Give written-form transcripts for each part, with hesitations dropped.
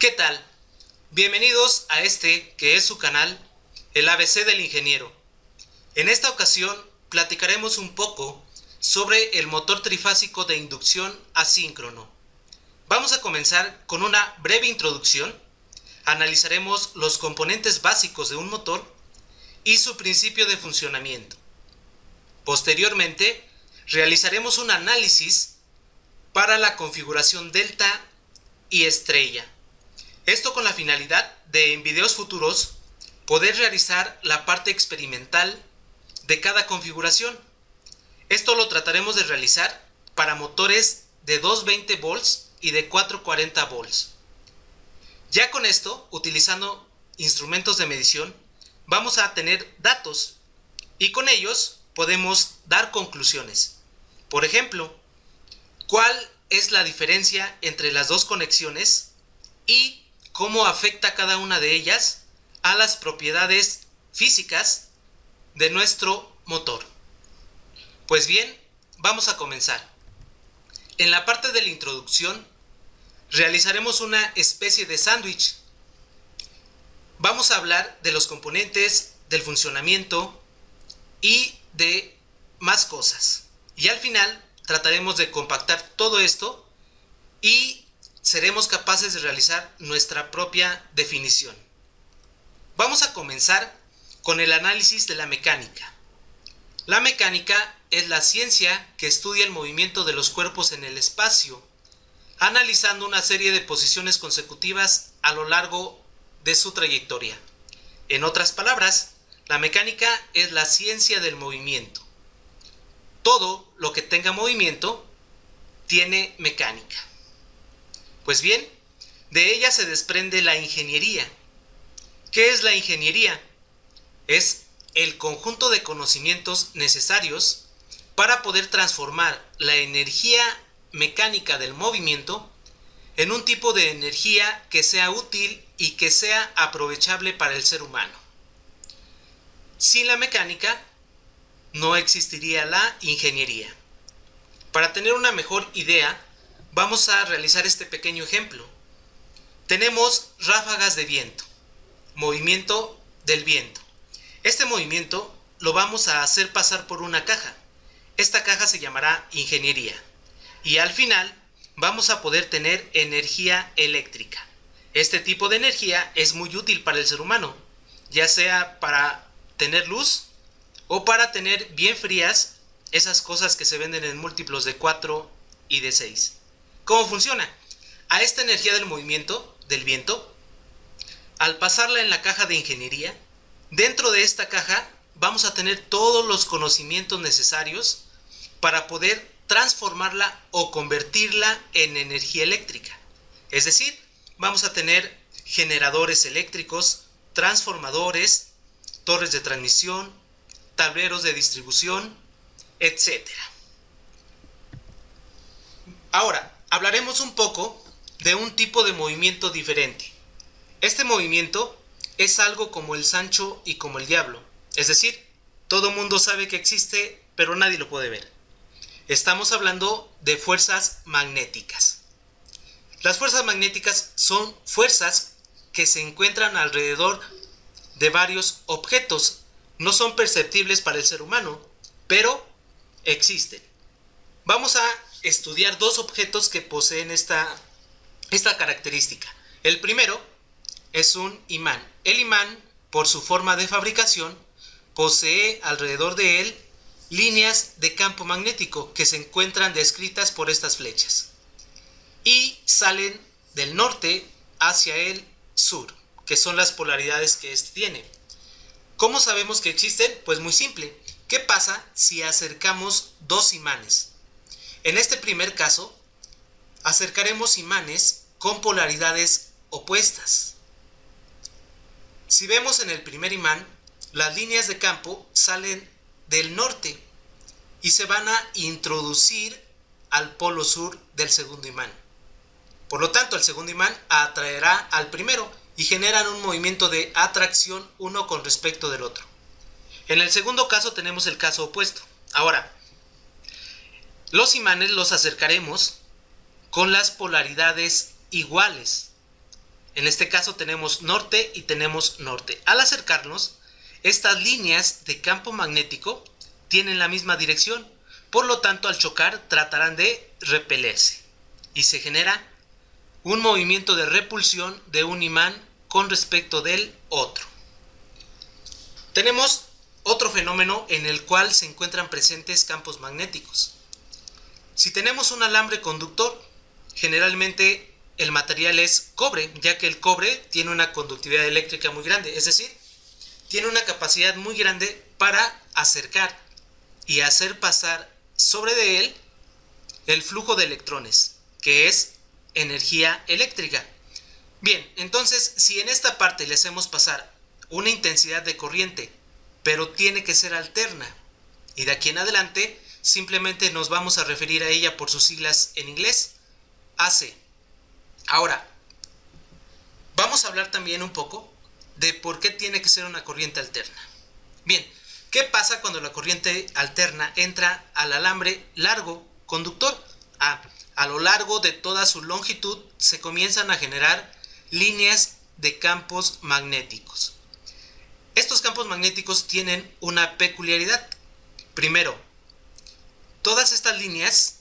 ¿Qué tal? Bienvenidos a este que es su canal, el ABC del Ingeniero. En esta ocasión platicaremos un poco sobre el motor trifásico de inducción asíncrono. Vamos a comenzar con una breve introducción. Analizaremos los componentes básicos de un motor y su principio de funcionamiento. Posteriormente, realizaremos un análisis para la configuración delta y estrella. Esto con la finalidad de en videos futuros poder realizar la parte experimental de cada configuración. Esto lo trataremos de realizar para motores de 220 volts y de 440 volts. Ya con esto, utilizando instrumentos de medición, vamos a tener datos y con ellos podemos dar conclusiones. Por ejemplo, ¿cuál es la diferencia entre las dos conexiones y cómo afecta cada una de ellas a las propiedades físicas de nuestro motor? Pues bien, vamos a comenzar. En la parte de la introducción realizaremos una especie de sándwich. Vamos a hablar de los componentes, del funcionamiento y de más cosas. Y al final trataremos de compactar todo esto y seremos capaces de realizar nuestra propia definición. Vamos a comenzar con el análisis de la mecánica. La mecánica es la ciencia que estudia el movimiento de los cuerpos en el espacio, analizando una serie de posiciones consecutivas a lo largo de su trayectoria. En otras palabras, la mecánica es la ciencia del movimiento. Todo lo que tenga movimiento tiene mecánica. Pues bien, de ella se desprende la ingeniería. ¿Qué es la ingeniería? Es el conjunto de conocimientos necesarios para poder transformar la energía mecánica del movimiento en un tipo de energía que sea útil y que sea aprovechable para el ser humano. Sin la mecánica no existiría la ingeniería. Para tener una mejor idea, vamos a realizar este pequeño ejemplo. Tenemos ráfagas de viento, movimiento del viento. Este movimiento lo vamos a hacer pasar por una caja. Esta caja se llamará ingeniería. Y al final vamos a poder tener energía eléctrica. Este tipo de energía es muy útil para el ser humano, ya sea para tener luz o para tener bien frías esas cosas que se venden en múltiplos de 4 y de 6. ¿Cómo funciona? A esta energía del movimiento, del viento, al pasarla en la caja de ingeniería, dentro de esta caja vamos a tener todos los conocimientos necesarios para poder transformarla o convertirla en energía eléctrica. Es decir, vamos a tener generadores eléctricos, transformadores, torres de transmisión, tableros de distribución, etc. Ahora, hablaremos un poco de un tipo de movimiento diferente. Este movimiento es algo como el Sancho y como el diablo. Es decir, todo mundo sabe que existe, pero nadie lo puede ver. Estamos hablando de fuerzas magnéticas. Las fuerzas magnéticas son fuerzas que se encuentran alrededor de varios objetos. No son perceptibles para el ser humano, pero existen. Vamos a estudiar dos objetos que poseen esta característica. El primero es un imán. El imán, por su forma de fabricación, posee alrededor de él líneas de campo magnético que se encuentran descritas por estas flechas y salen del norte hacia el sur, que son las polaridades que este tiene. ¿Cómo sabemos que existen? Pues muy simple. ¿Qué pasa si acercamos dos imanes? En este primer caso, acercaremos imanes con polaridades opuestas. Si vemos en el primer imán, las líneas de campo salen del norte y se van a introducir al polo sur del segundo imán. Por lo tanto, el segundo imán atraerá al primero y generan un movimiento de atracción uno con respecto del otro. En el segundo caso tenemos el caso opuesto. Ahora, los imanes los acercaremos con las polaridades iguales. En este caso tenemos norte y tenemos norte. Al acercarnos, estas líneas de campo magnético tienen la misma dirección, por lo tanto al chocar tratarán de repelerse y se genera un movimiento de repulsión de un imán con respecto del otro. Tenemos otro fenómeno en el cual se encuentran presentes campos magnéticos. Si tenemos un alambre conductor, generalmente el material es cobre, ya que el cobre tiene una conductividad eléctrica muy grande, es decir, tiene una capacidad muy grande para acercar y hacer pasar sobre de él el flujo de electrones, que es energía eléctrica. Bien, entonces si en esta parte le hacemos pasar una intensidad de corriente, pero tiene que ser alterna, y de aquí en adelante simplemente nos vamos a referir a ella por sus siglas en inglés, AC. Ahora, vamos a hablar también un poco de por qué tiene que ser una corriente alterna. Bien, ¿qué pasa cuando la corriente alterna entra al alambre largo conductor? A lo largo de toda su longitud se comienzan a generar líneas de campos magnéticos. Estos campos magnéticos tienen una peculiaridad. Primero, todas estas líneas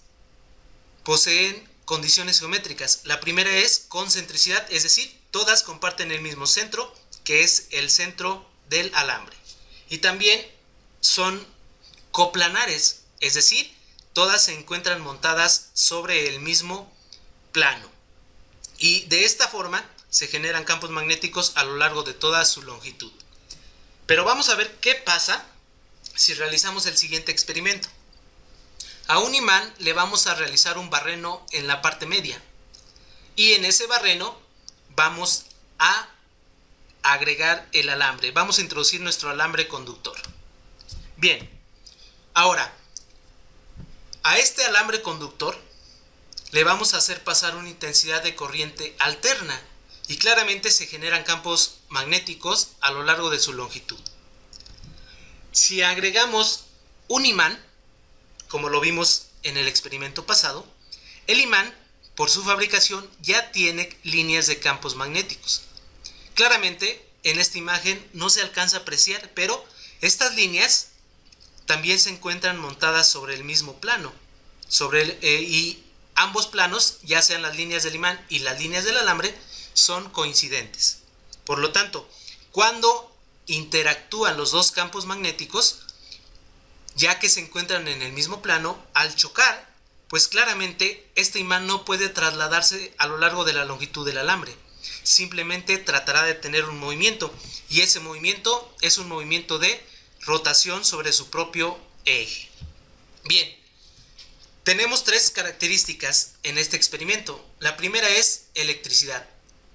poseen condiciones geométricas. La primera es concentricidad, es decir, todas comparten el mismo centro, que es el centro del alambre. Y también son coplanares, es decir, todas se encuentran montadas sobre el mismo plano. Y de esta forma se generan campos magnéticos a lo largo de toda su longitud. Pero vamos a ver qué pasa si realizamos el siguiente experimento. A un imán le vamos a realizar un barreno en la parte media. Y en ese barreno vamos a agregar el alambre. Vamos a introducir nuestro alambre conductor. Bien, ahora, a este alambre conductor le vamos a hacer pasar una intensidad de corriente alterna y claramente se generan campos magnéticos a lo largo de su longitud. Si agregamos un imán, como lo vimos en el experimento pasado, el imán, por su fabricación, ya tiene líneas de campos magnéticos. Claramente, en esta imagen no se alcanza a apreciar, pero estas líneas también se encuentran montadas sobre el mismo plano. Y ambos planos, ya sean las líneas del imán y las líneas del alambre, son coincidentes. Por lo tanto, cuando interactúan los dos campos magnéticos, ya que se encuentran en el mismo plano, al chocar, pues claramente este imán no puede trasladarse a lo largo de la longitud del alambre. Simplemente tratará de tener un movimiento, y ese movimiento es un movimiento de rotación sobre su propio eje. Bien, tenemos tres características en este experimento. La primera es electricidad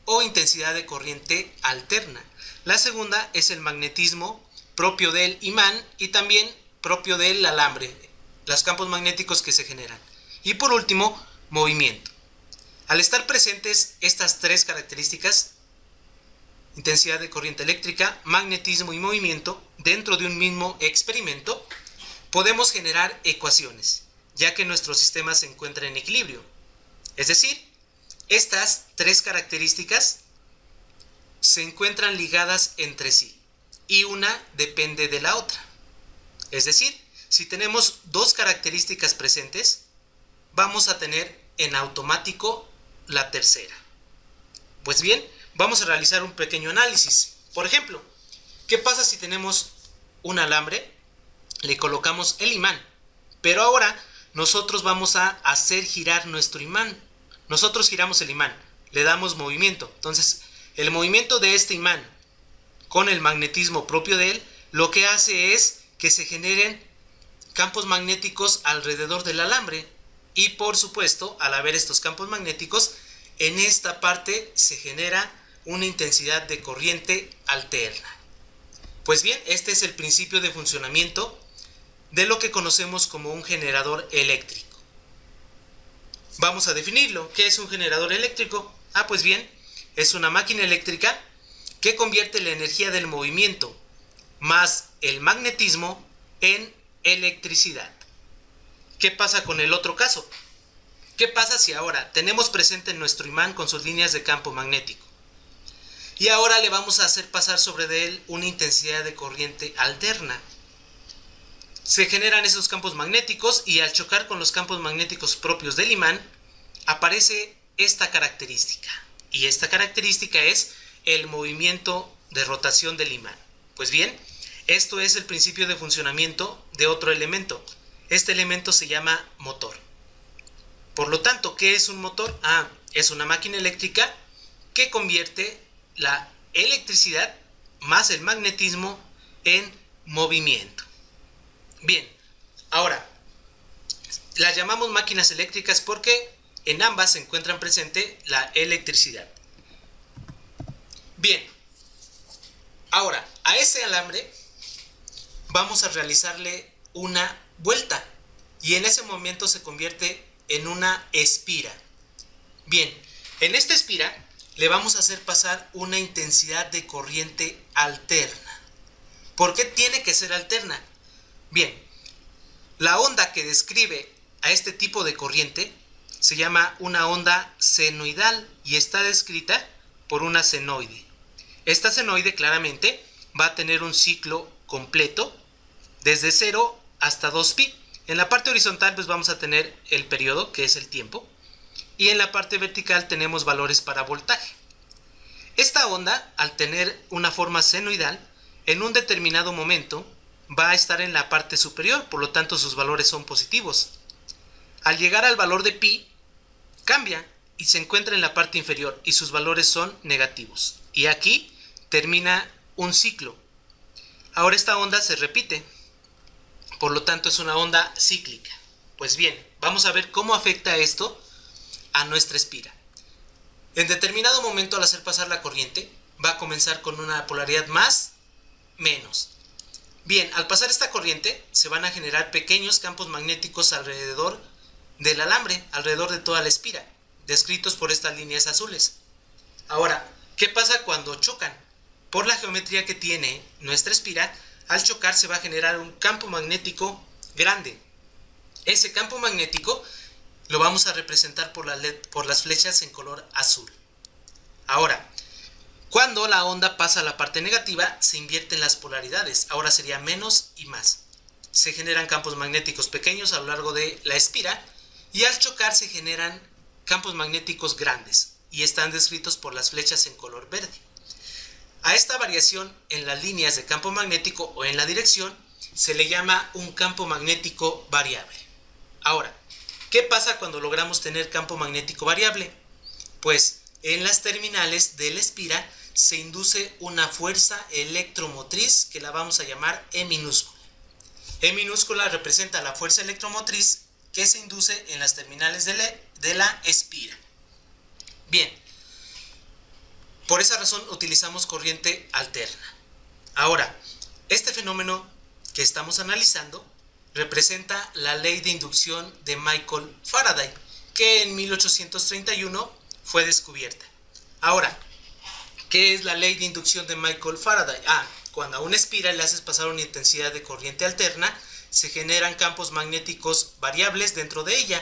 o intensidad de corriente alterna. La segunda es el magnetismo propio del imán y también propio del alambre, los campos magnéticos que se generan. Y por último, movimiento. Al estar presentes estas tres características, intensidad de corriente eléctrica, magnetismo y movimiento, dentro de un mismo experimento, podemos generar ecuaciones, ya que nuestro sistema se encuentra en equilibrio. Es decir, estas tres características se encuentran ligadas entre sí y una depende de la otra. Es decir, si tenemos dos características presentes, vamos a tener en automático la tercera. Pues bien, vamos a realizar un pequeño análisis. Por ejemplo, ¿qué pasa si tenemos un alambre? Le colocamos el imán, pero ahora nosotros vamos a hacer girar nuestro imán. Nosotros giramos el imán, le damos movimiento. Entonces, el movimiento de este imán con el magnetismo propio de él, lo que hace es que se generen campos magnéticos alrededor del alambre. Y por supuesto, al haber estos campos magnéticos, en esta parte se genera una intensidad de corriente alterna. Pues bien, este es el principio de funcionamiento de lo que conocemos como un generador eléctrico. Vamos a definirlo. ¿Qué es un generador eléctrico? Pues bien, es una máquina eléctrica que convierte la energía del movimiento más el magnetismo en electricidad. ¿Qué pasa con el otro caso? ¿Qué pasa si ahora tenemos presente nuestro imán con sus líneas de campo magnético? Y ahora le vamos a hacer pasar sobre él una intensidad de corriente alterna. Se generan esos campos magnéticos y al chocar con los campos magnéticos propios del imán, aparece esta característica. Y esta característica es el movimiento de rotación del imán. Pues bien, esto es el principio de funcionamiento de otro elemento. Este elemento se llama motor. Por lo tanto, ¿qué es un motor? Es una máquina eléctrica que convierte la electricidad más el magnetismo en movimiento. Bien, ahora, las llamamos máquinas eléctricas porque en ambas se encuentran presente la electricidad. Bien, ahora, a ese alambre vamos a realizarle una vuelta y en ese momento se convierte en una espira. Bien, en esta espira le vamos a hacer pasar una intensidad de corriente alterna. ¿Por qué tiene que ser alterna? Bien, la onda que describe a este tipo de corriente se llama una onda senoidal y está descrita por una senoide. Esta senoide claramente va a tener un ciclo completo desde 0 hasta 2pi. En la parte horizontal pues vamos a tener el periodo, que es el tiempo, y en la parte vertical tenemos valores para voltaje. Esta onda, al tener una forma senoidal, en un determinado momento va a estar en la parte superior, por lo tanto sus valores son positivos. Al llegar al valor de pi, cambia y se encuentra en la parte inferior y sus valores son negativos. Y aquí termina un ciclo. Ahora esta onda se repite, por lo tanto es una onda cíclica. Pues bien, vamos a ver cómo afecta esto a nuestra espira. En determinado momento, al hacer pasar la corriente, va a comenzar con una polaridad más, menos. Bien, al pasar esta corriente se van a generar pequeños campos magnéticos alrededor del alambre, alrededor de toda la espira, descritos por estas líneas azules. Ahora, ¿qué pasa cuando chocan? Por la geometría que tiene nuestra espira, al chocar se va a generar un campo magnético grande. Ese campo magnético lo vamos a representar por las flechas en color azul. Ahora, cuando la onda pasa a la parte negativa, se invierten las polaridades. Ahora sería menos y más. Se generan campos magnéticos pequeños a lo largo de la espira y al chocar se generan campos magnéticos grandes y están descritos por las flechas en color verde. A esta variación en las líneas de campo magnético o en la dirección se le llama un campo magnético variable. Ahora, ¿qué pasa cuando logramos tener campo magnético variable? Pues en las terminales de la espira se induce una fuerza electromotriz que la vamos a llamar E minúscula. E minúscula representa la fuerza electromotriz que se induce en las terminales de la espira. Bien, por esa razón utilizamos corriente alterna. Ahora, este fenómeno que estamos analizando representa la ley de inducción de Michael Faraday, que en 1831 fue descubierta. Ahora, ¿qué es la ley de inducción de Michael Faraday? Cuando a una espira le haces pasar una intensidad de corriente alterna, se generan campos magnéticos variables dentro de ella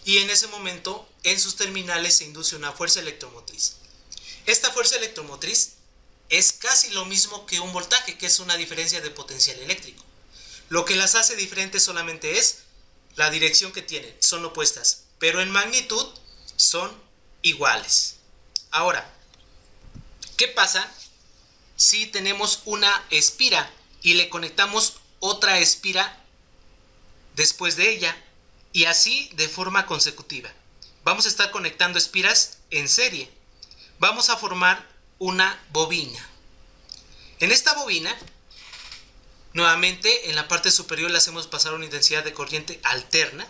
y en ese momento en sus terminales se induce una fuerza electromotriz. Esta fuerza electromotriz es casi lo mismo que un voltaje, que es una diferencia de potencial eléctrico. Lo que las hace diferentes solamente es la dirección que tienen, son opuestas, pero en magnitud son iguales. Ahora, ¿qué pasa si tenemos una espira y le conectamos otra espira después de ella y así de forma consecutiva? Vamos a estar conectando espiras en serie. Vamos a formar una bobina. En esta bobina, nuevamente en la parte superior le hacemos pasar una intensidad de corriente alterna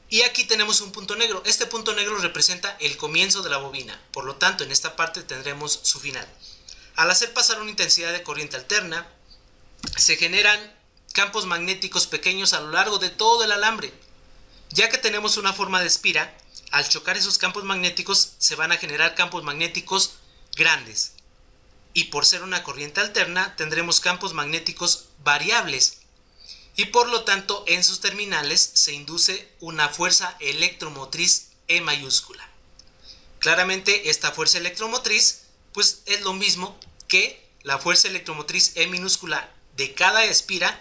y aquí tenemos un punto negro. Este punto negro representa el comienzo de la bobina, por lo tanto en esta parte tendremos su final. Al hacer pasar una intensidad de corriente alterna, se generan campos magnéticos pequeños a lo largo de todo el alambre. Ya que tenemos una forma de espira, al chocar esos campos magnéticos se van a generar campos magnéticos grandes. Y por ser una corriente alterna tendremos campos magnéticos variables. Y por lo tanto en sus terminales se induce una fuerza electromotriz E mayúscula. Claramente esta fuerza electromotriz pues es lo mismo que la fuerza electromotriz E minúscula de cada espira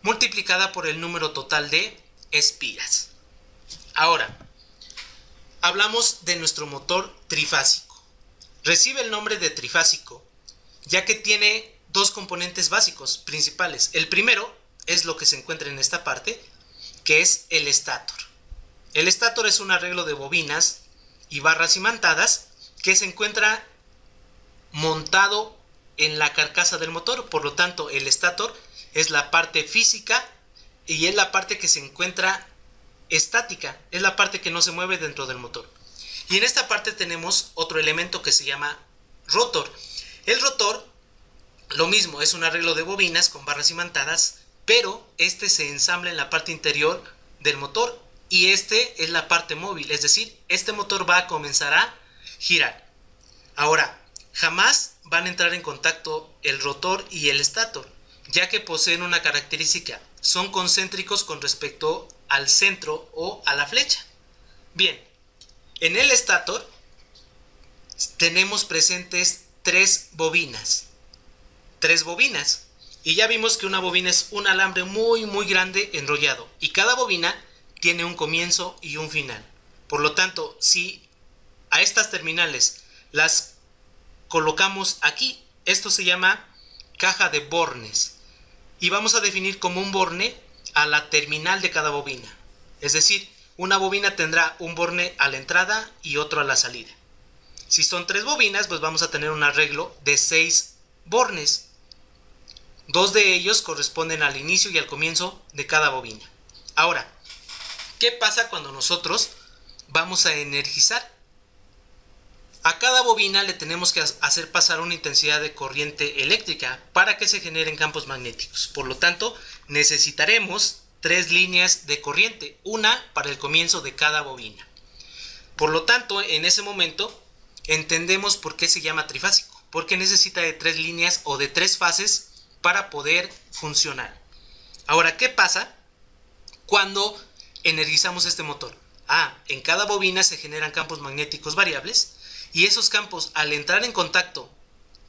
multiplicada por el número total de espiras. Ahora, hablamos de nuestro motor trifásico. Recibe el nombre de trifásico ya que tiene dos componentes básicos principales. El primero es lo que se encuentra en esta parte, que es el estátor. El estátor es un arreglo de bobinas y barras imantadas que se encuentra montado en la carcasa del motor. Por lo tanto, el estátor es la parte física y es la parte que se encuentra estática, es la parte que no se mueve dentro del motor. Y en esta parte tenemos otro elemento que se llama rotor. El rotor, lo mismo, es un arreglo de bobinas con barras imantadas, pero este se ensambla en la parte interior del motor y este es la parte móvil, es decir, este motor va a comenzar a girar. Ahora, jamás van a entrar en contacto el rotor y el estátor, ya que poseen una característica, son concéntricos con respecto al centro o a la flecha. Bien, en el estátor tenemos presentes tres bobinas, y ya vimos que una bobina es un alambre muy grande enrollado y cada bobina tiene un comienzo y un final. Por lo tanto, si a estas terminales las colocamos aquí, esto se llama caja de bornes y vamos a definir como un borne a la terminal de cada bobina. Es decir, una bobina tendrá un borne a la entrada y otro a la salida. Si son tres bobinas, pues vamos a tener un arreglo de 6 bornes. 2 de ellos corresponden al inicio y al comienzo de cada bobina. Ahora, ¿qué pasa cuando nosotros vamos a energizar? A cada bobina le tenemos que hacer pasar una intensidad de corriente eléctrica para que se generen campos magnéticos. Por lo tanto, necesitaremos 3 líneas de corriente, una para el comienzo de cada bobina. Por lo tanto, en ese momento entendemos por qué se llama trifásico, porque necesita de 3 líneas o de 3 fases para poder funcionar. Ahora, ¿qué pasa cuando energizamos este motor? En cada bobina se generan campos magnéticos variables y esos campos, al entrar en contacto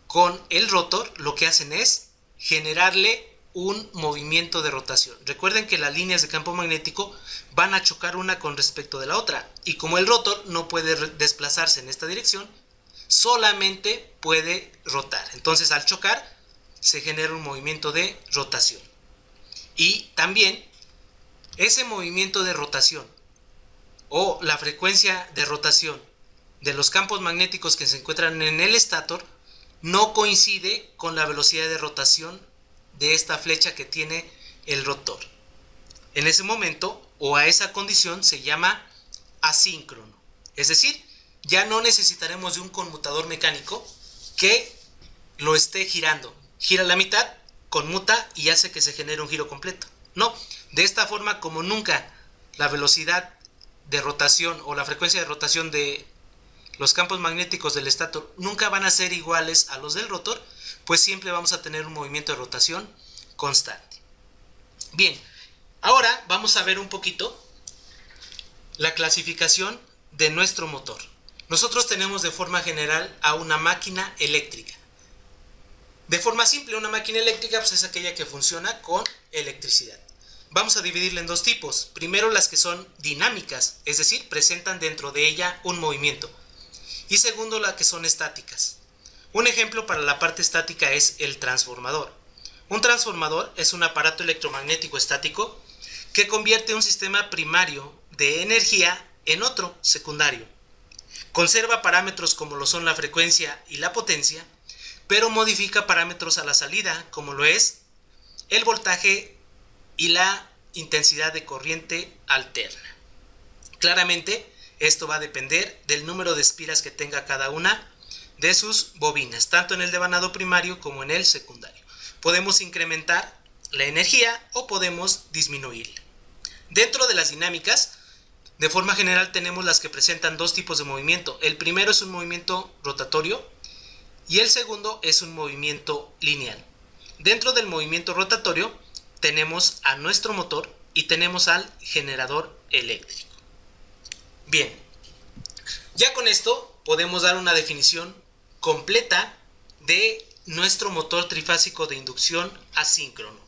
con el rotor, lo que hacen es generarle un movimiento de rotación. Recuerden que las líneas de campo magnético van a chocar una con respecto de la otra y como el rotor no puede desplazarse en esta dirección, solamente puede rotar. Entonces, al chocar se genera un movimiento de rotación y también ese movimiento de rotación o la frecuencia de rotación de los campos magnéticos que se encuentran en el estátor no coincide con la velocidad de rotación de esta flecha que tiene el rotor. En ese momento o a esa condición se llama asíncrono. Es decir, ya no necesitaremos de un conmutador mecánico que lo esté girando. Gira la mitad, conmuta y hace que se genere un giro completo. No, de esta forma, como nunca la velocidad de rotación o la frecuencia de rotación de los campos magnéticos del estátor nunca van a ser iguales a los del rotor, pues siempre vamos a tener un movimiento de rotación constante. Bien, ahora vamos a ver un poquito la clasificación de nuestro motor. Nosotros tenemos de forma general a una máquina eléctrica. De forma simple, una máquina eléctrica pues, es aquella que funciona con electricidad. Vamos a dividirla en 2 tipos. Primero, las que son dinámicas, es decir, presentan dentro de ella un movimiento. Y segundo, las que son estáticas. Un ejemplo para la parte estática es el transformador. Un transformador es un aparato electromagnético estático que convierte un sistema primario de energía en otro secundario. Conserva parámetros como lo son la frecuencia y la potencia, pero modifica parámetros a la salida como lo es el voltaje y la intensidad de corriente alterna. Claramente, esto va a depender del número de espiras que tenga cada una de sus bobinas, tanto en el devanado primario como en el secundario. Podemos incrementar la energía o podemos disminuirla. Dentro de las dinámicas, de forma general tenemos las que presentan 2 tipos de movimiento. El primero es un movimiento rotatorio y el segundo es un movimiento lineal. Dentro del movimiento rotatorio tenemos a nuestro motor y tenemos al generador eléctrico. Bien, ya con esto podemos dar una definición completa de nuestro motor trifásico de inducción asíncrono.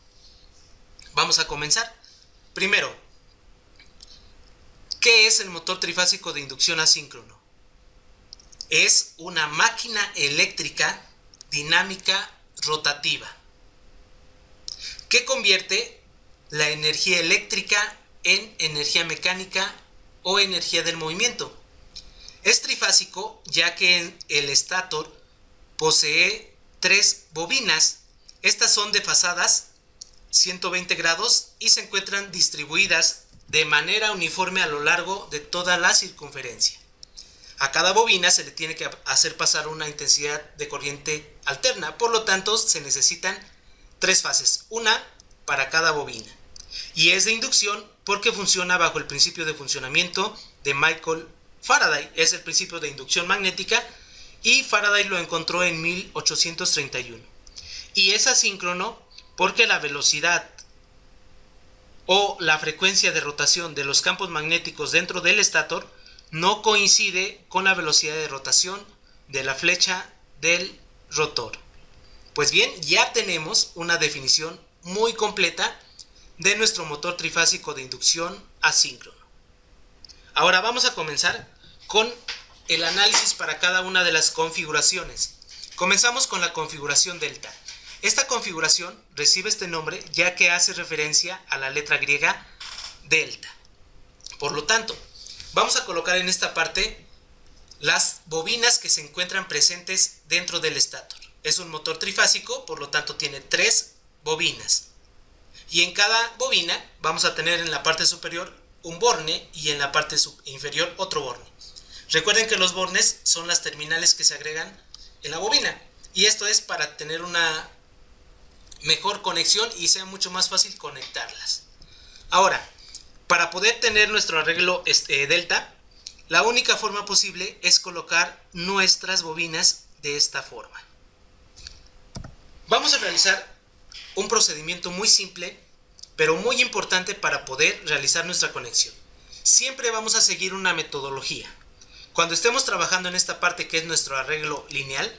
Vamos a comenzar. Primero, ¿qué es el motor trifásico de inducción asíncrono? Es una máquina eléctrica dinámica rotativa que convierte la energía eléctrica en energía mecánica o energía del movimiento. Es trifásico ya que el estator posee 3 bobinas. Estas son desfasadas 120 grados y se encuentran distribuidas de manera uniforme a lo largo de toda la circunferencia. A cada bobina se le tiene que hacer pasar una intensidad de corriente alterna, por lo tanto se necesitan 3 fases, una para cada bobina. Y es de inducción porque funciona bajo el principio de funcionamiento de Michael Faraday, es el principio de inducción magnética, y Faraday lo encontró en 1831. Y es asíncrono porque la velocidad o la frecuencia de rotación de los campos magnéticos dentro del estator no coincide con la velocidad de rotación de la flecha del rotor. Pues bien, ya tenemos una definición muy completa de nuestro motor trifásico de inducción asíncrono. Ahora vamos a comenzar con el análisis para cada una de las configuraciones. Comenzamos con la configuración delta. Esta configuración recibe este nombre ya que hace referencia a la letra griega delta. Por lo tanto, vamos a colocar en esta parte las bobinas que se encuentran presentes dentro del estator. Es un motor trifásico, por lo tanto tiene 3 bobinas. Y en cada bobina vamos a tener en la parte superior un borne y en la parte inferior otro borne. Recuerden que los bornes son las terminales que se agregan en la bobina. Y esto es para tener una mejor conexión y sea mucho más fácil conectarlas. Ahora, para poder tener nuestro arreglo delta, la única forma posible es colocar nuestras bobinas de esta forma. Vamos a realizar un procedimiento muy simple, pero muy importante para poder realizar nuestra conexión. Siempre vamos a seguir una metodología. Cuando estemos trabajando en esta parte que es nuestro arreglo lineal,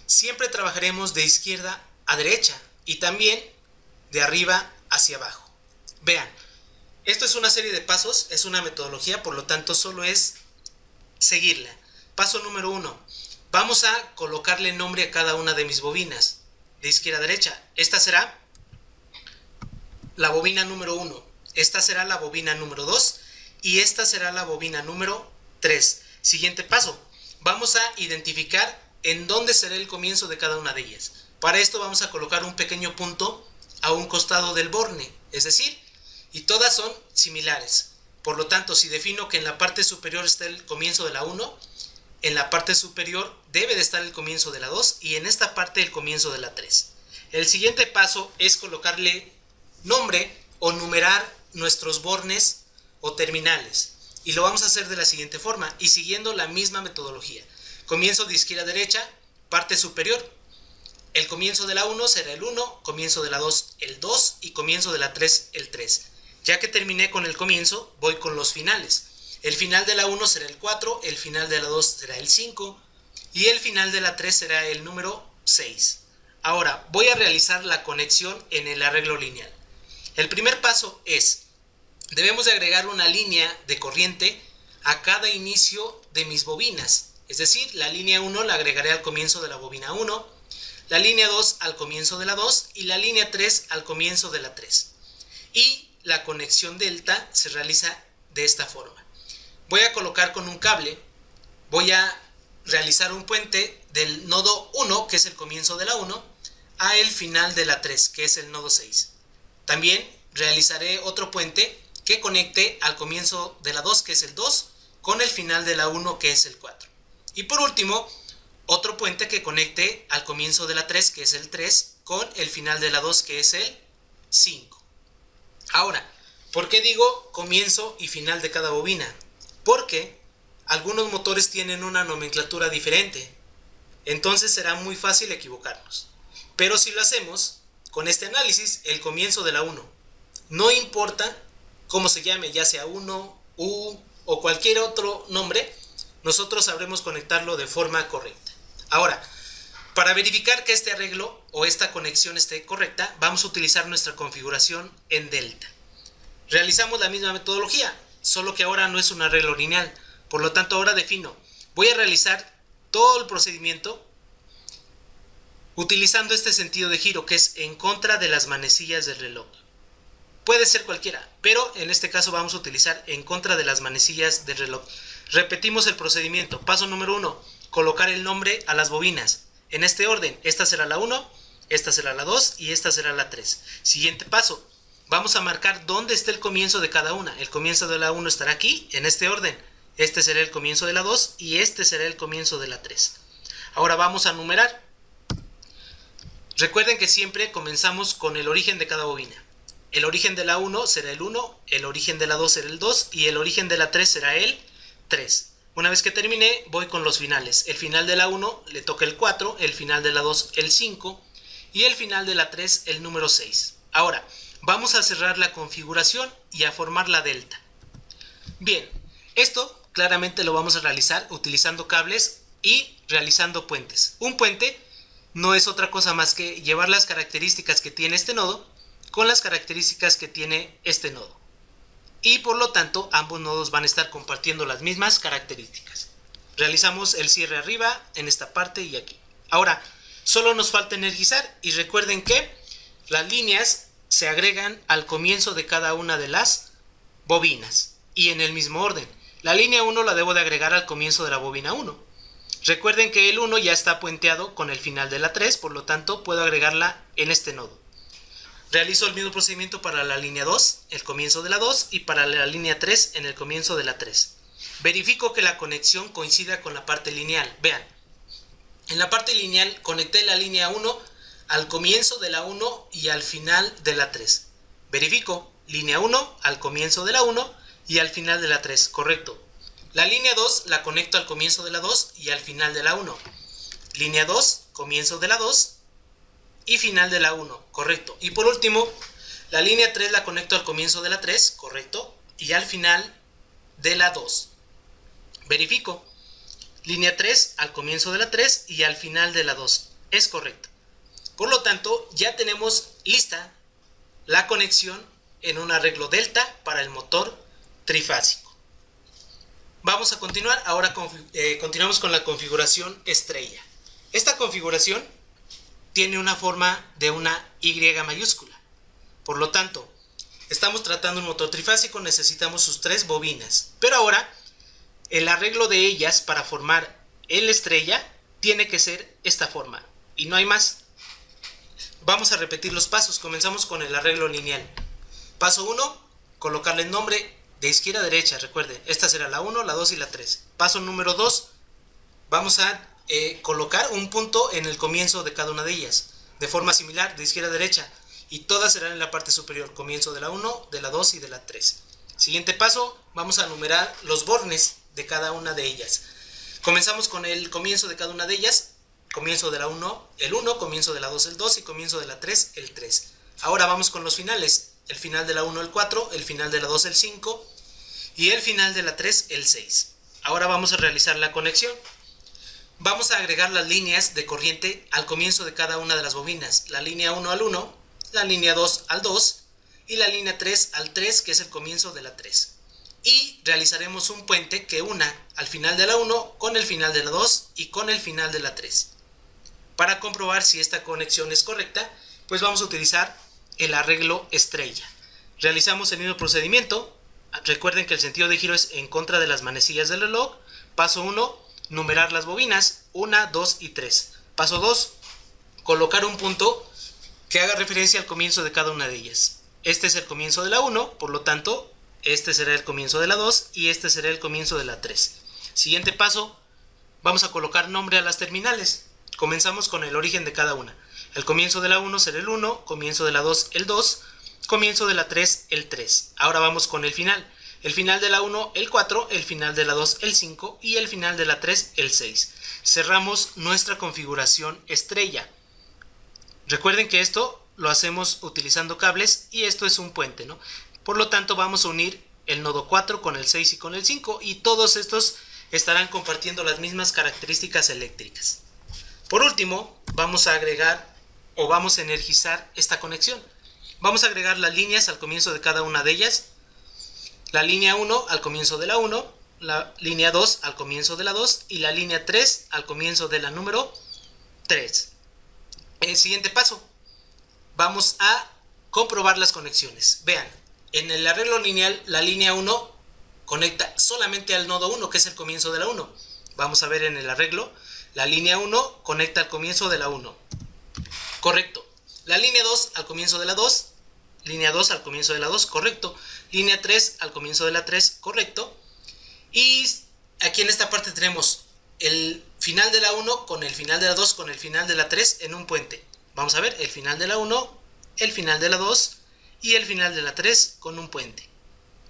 siempre trabajaremos de izquierda a derecha y también de arriba hacia abajo. Vean, esto es una serie de pasos, es una metodología, por lo tanto solo es seguirla. Paso número 1. Vamos a colocarle nombre a cada una de mis bobinas, de izquierda a derecha. Esta será la bobina número 1, esta será la bobina número 2 y esta será la bobina número 3. Siguiente paso, vamos a identificar en dónde será el comienzo de cada una de ellas. Para esto vamos a colocar un pequeño punto a un costado del borne, es decir, y todas son similares. Por lo tanto, si defino que en la parte superior está el comienzo de la 1, en la parte superior debe de estar el comienzo de la 2 y en esta parte el comienzo de la 3. El siguiente paso es colocarle nombre o numerar nuestros bornes o terminales. Y lo vamos a hacer de la siguiente forma y siguiendo la misma metodología. Comienzo de izquierda a derecha, parte superior. El comienzo de la 1 será el 1, comienzo de la 2 el 2 y comienzo de la 3 el 3. Ya que terminé con el comienzo, voy con los finales. El final de la 1 será el 4, el final de la 2 será el 5 y el final de la 3 será el número 6. Ahora voy a realizar la conexión en el arreglo lineal. El primer paso es, debemos de agregar una línea de corriente a cada inicio de mis bobinas. Es decir, la línea 1 la agregaré al comienzo de la bobina 1, la línea 2 al comienzo de la 2 y la línea 3 al comienzo de la 3. Y la conexión delta se realiza de esta forma. Voy a colocar con un cable, voy a realizar un puente del nodo 1, que es el comienzo de la 1, a el final de la 3, que es el nodo 6. También realizaré otro puente que conecte al comienzo de la 2, que es el 2, con el final de la 1, que es el 4. Y por último, otro puente que conecte al comienzo de la 3, que es el 3, con el final de la 2, que es el 5. Ahora, ¿por qué digo comienzo y final de cada bobina? Porque algunos motores tienen una nomenclatura diferente, entonces será muy fácil equivocarnos. Pero si lo hacemos con este análisis, el comienzo de la 1, no importa cómo se llame, ya sea 1, U o cualquier otro nombre, nosotros sabremos conectarlo de forma correcta. Ahora, Para verificar que este arreglo o esta conexión esté correcta, vamos a utilizar nuestra configuración en delta. Realizamos la misma metodología, solo que ahora no es un arreglo lineal. Por lo tanto, ahora defino, voy a realizar todo el procedimiento utilizando este sentido de giro, que es en contra de las manecillas del reloj. Puede ser cualquiera, pero en este caso vamos a utilizar en contra de las manecillas del reloj. Repetimos el procedimiento. Paso número 1, colocar el nombre a las bobinas. En este orden, esta será la 1, esta será la 2 y esta será la 3. Siguiente paso, vamos a marcar dónde está el comienzo de cada una. El comienzo de la 1 estará aquí, en este orden. Este será el comienzo de la 2 y este será el comienzo de la 3. Ahora vamos a numerar. Recuerden que siempre comenzamos con el origen de cada bobina. El origen de la 1 será el 1, el origen de la 2 será el 2 y el origen de la 3 será el 3. Una vez que terminé, voy con los finales. El final de la 1 le toca el 4, el final de la 2 el 5 y el final de la 3 el número 6. Ahora, vamos a cerrar la configuración y a formar la delta. Bien, esto claramente lo vamos a realizar utilizando cables y realizando puentes. Un puente no es otra cosa más que llevar las características que tiene este nodo con las características que tiene este nodo. Y por lo tanto ambos nodos van a estar compartiendo las mismas características. Realizamos el cierre arriba, en esta parte y aquí. Ahora, solo nos falta energizar y recuerden que las líneas se agregan al comienzo de cada una de las bobinas y en el mismo orden. La línea 1 la debo de agregar al comienzo de la bobina 1. Recuerden que el 1 ya está puenteado con el final de la 3, por lo tanto puedo agregarla en este nodo. Realizo el mismo procedimiento para la línea 2, el comienzo de la 2, y para la línea 3 en el comienzo de la 3. Verifico que la conexión coincida con la parte lineal. Vean, en la parte lineal conecté la línea 1 al comienzo de la 1 y al final de la 3. Verifico, línea 1 al comienzo de la 1 y al final de la 3, correcto. La línea 2 la conecto al comienzo de la 2 y al final de la 1. Línea 2, comienzo de la 2 y final de la 1, correcto. Y por último, la línea 3 la conecto al comienzo de la 3, correcto, y al final de la 2. Verifico, línea 3 al comienzo de la 3 y al final de la 2, es correcto. Por lo tanto, ya tenemos lista la conexión en un arreglo delta para el motor trifásico. Vamos a continuar, ahora continuamos con la configuración estrella. Esta configuración tiene una forma de una Y mayúscula. Por lo tanto, estamos tratando un motor trifásico, necesitamos sus 3 bobinas. Pero ahora, el arreglo de ellas para formar el estrella tiene que ser esta forma. Y no hay más. Vamos a repetir los pasos. Comenzamos con el arreglo lineal. Paso 1, colocarle el nombre de izquierda a derecha. Recuerden, esta será la 1, la 2 y la 3. Paso número 2, vamos a colocar un punto en el comienzo de cada una de ellas, de forma similar, de izquierda a derecha, y todas serán en la parte superior, comienzo de la 1, de la 2 y de la 3. Siguiente paso, vamos a numerar los bornes de cada una de ellas. Comenzamos con el comienzo de cada una de ellas, comienzo de la 1, el 1, comienzo de la 2, el 2 y comienzo de la 3, el 3. Ahora vamos con los finales, el final de la 1, el 4, el final de la 2, el 5 y el final de la 3, el 6. Ahora vamos a realizar la conexión. Vamos a agregar las líneas de corriente al comienzo de cada una de las bobinas. La línea 1 al 1, la línea 2 al 2 y la línea 3 al 3, que es el comienzo de la 3. Y realizaremos un puente que una al final de la 1 con el final de la 2 y con el final de la 3. Para comprobar si esta conexión es correcta, pues vamos a utilizar el arreglo estrella. Realizamos el mismo procedimiento. Recuerden que el sentido de giro es en contra de las manecillas del reloj. Paso 1, numerar las bobinas 1, 2 y 3. Paso 2, colocar un punto que haga referencia al comienzo de cada una de ellas. Este es el comienzo de la 1, por lo tanto, este será el comienzo de la 2 y este será el comienzo de la 3. Siguiente paso, vamos a colocar nombre a las terminales. Comenzamos con el origen de cada una. El comienzo de la 1 será el 1, comienzo de la 2 el 2, comienzo de la 3 el 3. Ahora vamos con el final. El final de la 1 el 4, el final de la 2 el 5 y el final de la 3 el 6. Cerramos nuestra configuración estrella. Recuerden que esto lo hacemos utilizando cables y esto es un puente, ¿no? Por lo tanto vamos a unir el nodo 4 con el 6 y con el 5 y todos estos estarán compartiendo las mismas características eléctricas. Por último, vamos a agregar o vamos a energizar esta conexión. Vamos a agregar las líneas al comienzo de cada una de ellas. La línea 1 al comienzo de la 1, la línea 2 al comienzo de la 2 y la línea 3 al comienzo de la número 3. El siguiente paso, vamos a comprobar las conexiones. Vean, en el arreglo lineal la línea 1 conecta solamente al nodo 1, que es el comienzo de la 1. Vamos a ver en el arreglo, la línea 1 conecta al comienzo de la 1. Correcto. La línea 2 al comienzo de la 2. Línea 2 al comienzo de la 2. Correcto. Línea 3 al comienzo de la 3. Correcto. Y aquí en esta parte tenemos el final de la 1 con el final de la 2 con el final de la 3 en un puente. Vamos a ver el final de la 1, el final de la 2 y el final de la 3 con un puente.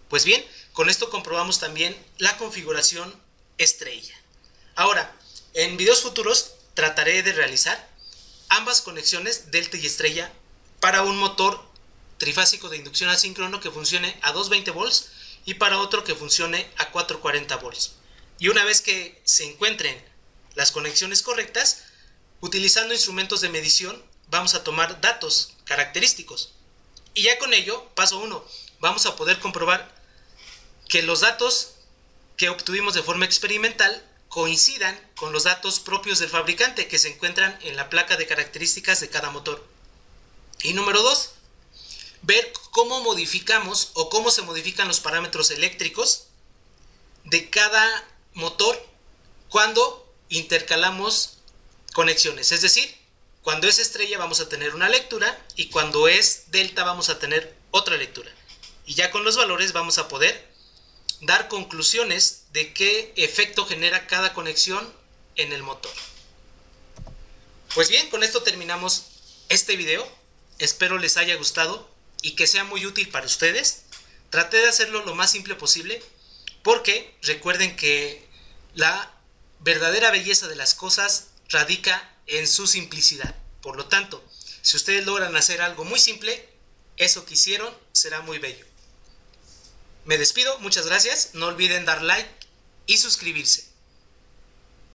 Pues bien, con esto comprobamos también la configuración estrella. Ahora, en videos futuros trataré de realizar ambas conexiones delta y estrella para un motor trifásico de inducción asíncrono que funcione a 220 volts y para otro que funcione a 440 volts. Y una vez que se encuentren las conexiones correctas, utilizando instrumentos de medición, vamos a tomar datos característicos. Y ya con ello, paso 1, vamos a poder comprobar que los datos que obtuvimos de forma experimental coincidan con los datos propios del fabricante que se encuentran en la placa de características de cada motor. Y número 2, ver cómo modificamos o cómo se modifican los parámetros eléctricos de cada motor cuando intercalamos conexiones. Es decir, cuando es estrella vamos a tener una lectura y cuando es delta vamos a tener otra lectura. Y ya con los valores vamos a poder dar conclusiones de qué efecto genera cada conexión en el motor. Pues bien, con esto terminamos este video. Espero les haya gustado y que sea muy útil para ustedes. Traté de hacerlo lo más simple posible porque recuerden que la verdadera belleza de las cosas radica en su simplicidad. Por lo tanto, si ustedes logran hacer algo muy simple, eso que hicieron será muy bello. Me despido, muchas gracias, no olviden dar like y suscribirse.